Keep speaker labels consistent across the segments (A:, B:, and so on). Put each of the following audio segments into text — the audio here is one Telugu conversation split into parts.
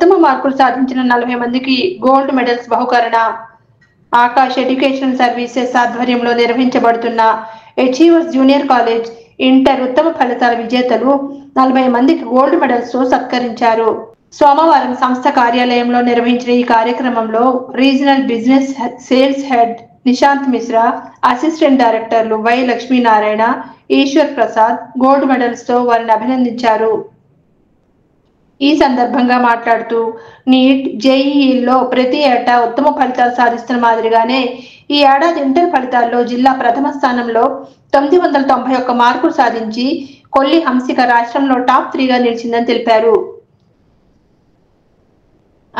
A: ఉత్తమ మార్కులు సాధించిన 40 మందికి గోల్డ్ మెడల్స్ బహుకరణ. ఆకాష్ ఎడ్యుకేషనల్ సర్వీసెస్ ఆధ్వర్యంలో నిర్వహించబడుతున్న అచీవర్స్ జూనియర్ కాలేజ్ ఇంటర్ ఉత్తమ ఫలితాల విజేతలు 40 మందికి గోల్డ్ మెడల్స్ తో సత్కరించారు. సోమవారం సంస్థ కార్యాలయంలో నిర్వహించిన ఈ కార్యక్రమంలో regional business sales head Nishant Mishra, assistant డైరెక్టర్లు Y Lakshminarayana, Eshwar Prasad gold medals తో వారిని అభినందించారు. ఈ సందర్భంగా మాట్లాడుతూ నీట్, జేఈఈల్లో ప్రతి ఏటా ఉత్తమ ఫలితాలు సాధిస్తున్న మాదిరిగానే ఈ ఏడాది ఇంటర్ ఫలితాల్లో జిల్లా ప్రథమ స్థానంలో 991 మార్కులు సాధించి కొల్లి హంసిక రాష్ట్రంలో టాప్ 3గా నిలిచిందని తెలిపారు.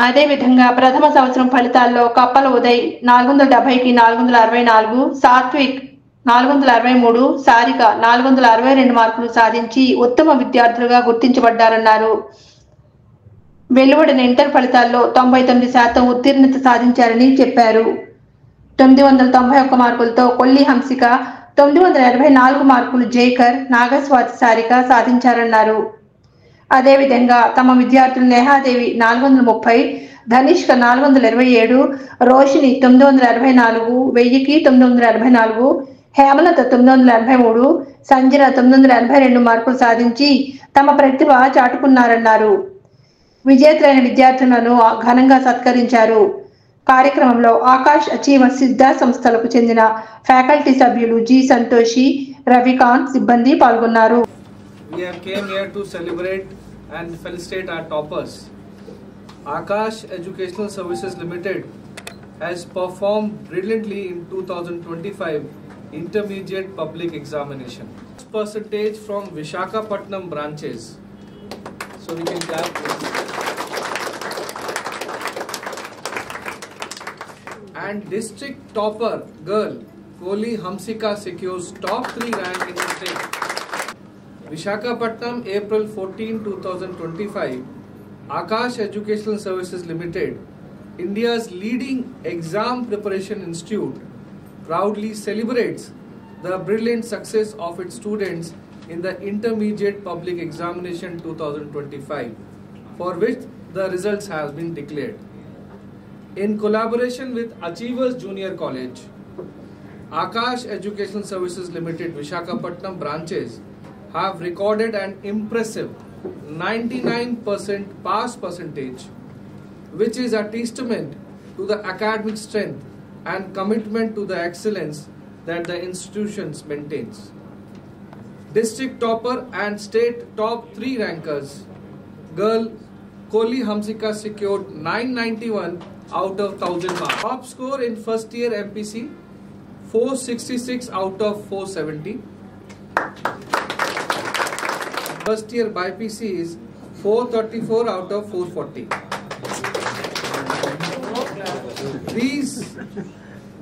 A: అదేవిధంగా ప్రథమ సంవత్సరం ఫలితాల్లో కప్పల ఉదయ్ 470కి 464, సాత్విక్ 463, సారిక 462 మార్కులు సాధించి ఉత్తమ విద్యార్థులుగా గుర్తించబడ్డారన్నారు. వెలువడిన ఇంటర్ ఫలితాల్లో 99% ఉత్తీర్ణత సాధించారని చెప్పారు. 991 మార్కులతో కొల్లి హంసిక, 984 మార్కులు జైకర్, నాగస్వాతి సారిక సాధించారన్నారు. అదేవిధంగా తమ విద్యార్థులు నేహాదేవి 430, ధనిష్క 427, రోషిని 964, 1000కి 984, హేమలత 983, సంజన 982 మార్కులు సాధించి తమ ప్రతిభ చాటుకున్నారన్నారు. విజేతలైన విద్యార్థులను ఘనంగా సత్కరించారు. కార్యక్రమంలో ఆకాష్ అచీవర్స్ సిద్ధా సంస్థలకు చెందిన ఫ్యాకల్టీ సభ్యులు జి సంతోషి, రవికాంత్ సిబ్బంది పాల్గొన్నారు.
B: We have came here to celebrate and felicitate our toppers. Akash Educational Services Limited has performed brilliantly in 2025 intermediate public examination. Percentage from Visakhapatnam branches. So we can clap. And district topper girl Koli Hamsika secures top 3 rank in the state. Visakhapatnam, April 14, 2025. Akash Educational Services Limited, India's leading exam preparation institute, proudly celebrates the brilliant success of its students in the Intermediate Public Examination 2025, for which the results have been declared. In collaboration with Achievers Junior College, Akash Educational Services Limited Visakhapatnam branches have recorded an impressive 99% pass percentage, which is a testament to the academic strength and commitment to the excellence that the institutions maintains. District topper and state top 3 rankers girl Koli Hamsika secured 991 out of 1000 marks. Top score in first year MPC 466 out of 470. First year BPC is 434 out of 440.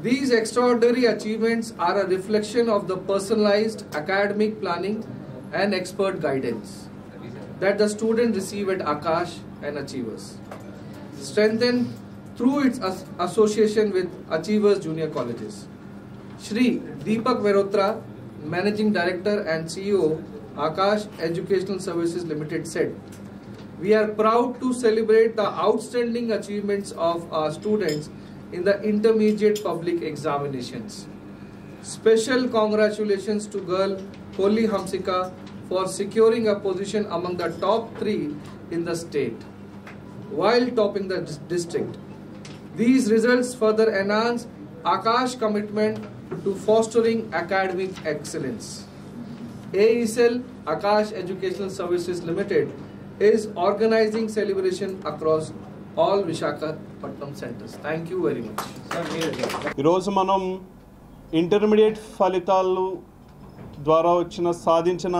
B: These extraordinary achievements are a reflection of the personalized academic planning and expert guidance that the students receive at Akash and Achievers, strengthened through its association with Achievers Junior Colleges. Shri Deepak Mehrotra, Managing Director and CEO, Akash Educational Services Limited said, "We are proud to celebrate the outstanding achievements of our students in the intermediate public examinations. Special congratulations to girl Koli Hamsika for securing a position among the top 3 in the state while topping the district. These results further enhance Akash commitment to fostering academic excellence. AESL Akash Educational Services Limited is organizing celebration across all Visakhapatnam centers." Thank you very much.
C: ఈరోజు మనం ఇంటర్మీడియట్ ఫలితాలు ద్వారా సాధించిన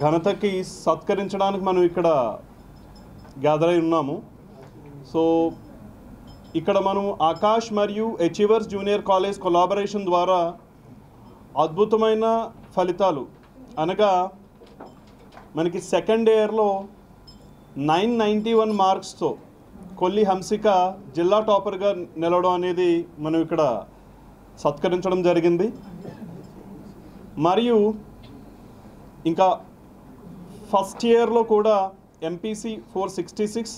C: ఘనతకి సత్కరించడానికి మనం ఇక్కడ గ్యాదర్ అయి ఉన్నాము. సో ఇక్కడ మనం ఆకాష్ మరియు అచీవర్స్ జూనియర్ కాలేజ్ కొలాబరేషన్ ద్వారా అద్భుతమైన ఫలితాలు అనగా మనకి సెకండ్ ఇయర్లో 991 మార్క్స్తో కొల్లి హంసిక జిల్లా టాపర్గా నిలవడం అనేది మనం ఇక్కడ సత్కరించడం జరిగింది. మరియు ఇంకా ఫస్ట్ ఇయర్లో కూడా ఎంపీసీ 466,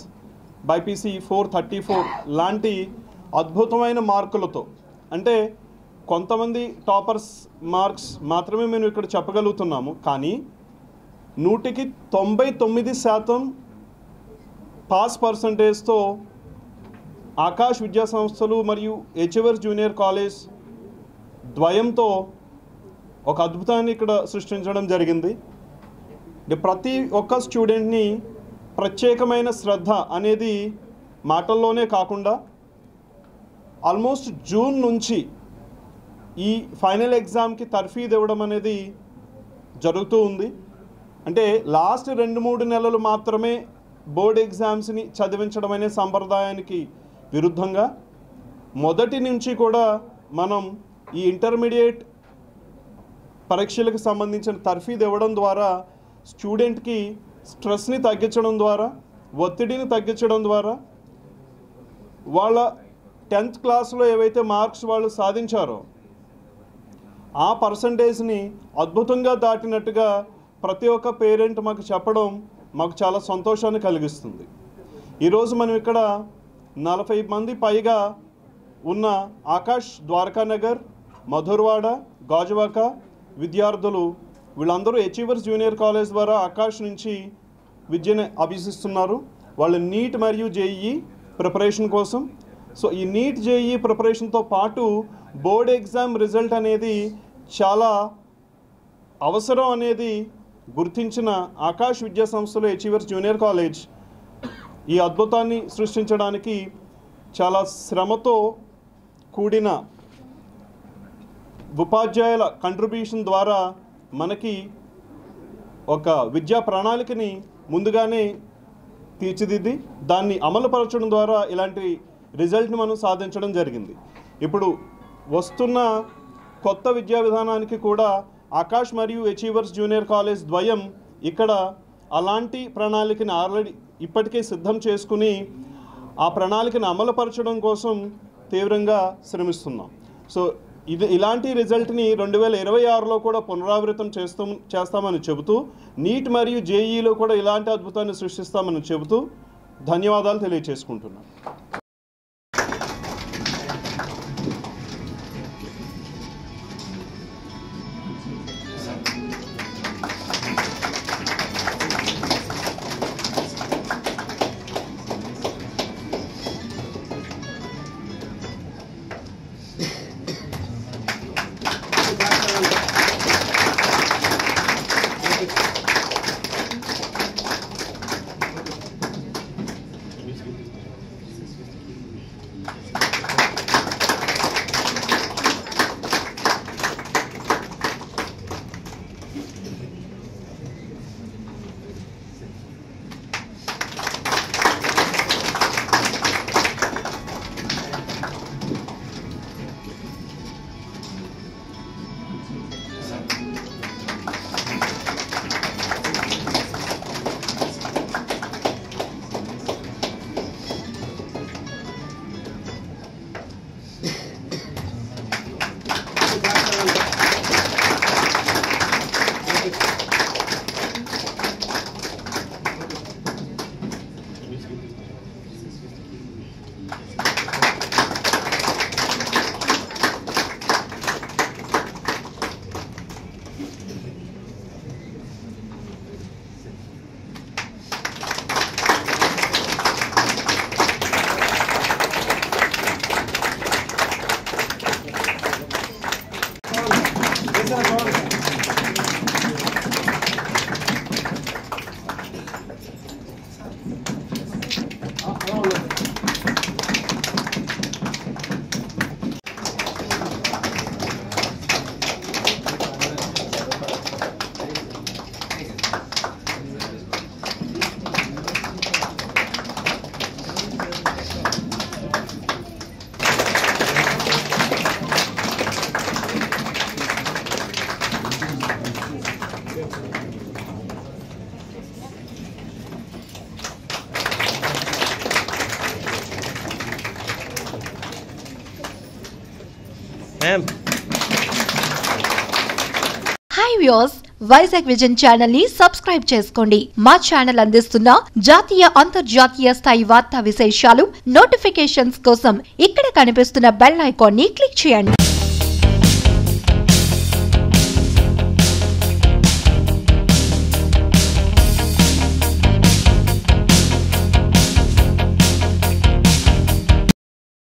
C: బైపీసీ 434 లాంటి అద్భుతమైన మార్కులతో, అంటే కొంతమంది టాపర్స్ మార్క్స్ మాత్రమే మేము ఇక్కడ చెప్పగలుగుతున్నాము, కానీ 99% పాస్ పర్సంటేజ్తో ఆకాష్ విద్యా సంస్థలు మరియు అచీవర్స్ జూనియర్ కాలేజ్ ద్వయంతో ఒక అద్భుతాన్ని ఇక్కడ సృష్టించడం జరిగింది. ప్రతి ఒక్క స్టూడెంట్ని ప్రత్యేకమైన శ్రద్ధ అనేది మాటల్లోనే కాకుండా ఆల్మోస్ట్ జూన్ నుంచి ఈ ఫైనల్ ఎగ్జామ్కి తర్ఫీదు ఇవ్వడం అనేది జరుగుతూ ఉంది. అంటే లాస్ట్ 2-3 నెలలు మాత్రమే బోర్డ్ ఎగ్జామ్స్ని చదివించడం అనే సంప్రదాయానికి విరుద్ధంగా మొదటి నుంచి కూడా మనం ఈ ఇంటర్మీడియట్ పరీక్షలకు సంబంధించిన తర్ఫీదు ఇవ్వడం ద్వారా స్టూడెంట్కి స్ట్రెస్ని తగ్గించడం ద్వారా, ఒత్తిడిని తగ్గించడం ద్వారా, వాళ్ళ 10th క్లాస్లో ఏవైతే మార్క్స్ వాళ్ళు సాధించారో ఆ పర్సంటేజ్ని అద్భుతంగా దాటినట్టుగా ప్రతి ఒక్క పేరెంట్ మాకు చెప్పడం మాకు చాలా సంతోషాన్ని కలిగిస్తుంది. ఈరోజు మనం ఇక్కడ 40 మంది పైగా ఉన్న ఆకాష్, ద్వారకానగర్, మధుర్వాడ, గాజువాక విద్యార్థులు వీళ్ళందరూ అచీవర్స్ జూనియర్ కాలేజ్ ద్వారా ఆకాష్ నుంచి విద్యను అభ్యసిస్తున్నారు. వాళ్ళు నీట్ మరియు జేఈఈ ప్రిపరేషన్ కోసం. సో ఈ నీట్ జేఈఈ ప్రిపరేషన్తో పాటు బోర్డ్ ఎగ్జామ్ రిజల్ట్ అనేది చాలా అవసరం అనేది గుర్తించిన ఆకాష్ విద్యా సంస్థలు అచీవర్స్ జూనియర్ కాలేజ్ ఈ అద్భుతాన్ని సృష్టించడానికి చాలా శ్రమతో కూడిన ఉపాధ్యాయుల కంట్రిబ్యూషన్ ద్వారా మనకి ఒక విద్యా ప్రణాళికని ముందుగానే తీర్చిదిద్ది దాన్ని అమలుపరచడం ద్వారా ఇలాంటి రిజల్ట్ని మనం సాధించడం జరిగింది. ఇప్పుడు వస్తున్న కొత్త విద్యా విధానానికి కూడా ఆకాష్ మరియు అచీవర్స్ జూనియర్ కాలేజ్ ద్వయం ఇక్కడ అలాంటి ప్రణాళికని ఆల్రెడీ ఇప్పటికే సిద్ధం చేసుకుని ఆ ప్రణాళికను అమలుపరచడం కోసం తీవ్రంగా శ్రమిస్తున్నాం. సో ఇలాంటి రిజల్ట్ని 2026లో కూడా పునరావృతం చేస్తామని చెబుతూ, నీట్ మరియు జేఈలో కూడా ఇలాంటి అద్భుతాన్ని సృష్టిస్తామని చెబుతూ ధన్యవాదాలు తెలియజేసుకుంటున్నాను.
D: Hi viewers, Vizag vision channel ని సబ్స్క్రైబ్ చేసుకోండి. మా ఛానల్ అందిస్తున్న జాతీయ అంతర్జాతీయ స్థాయి వార్తా విశేషాలు నోటిఫికేషన్స్ కోసం ఇక్కడ కనిపిస్తున్న బెల్ ఐకాన్ ని క్లిక్ చేయండి.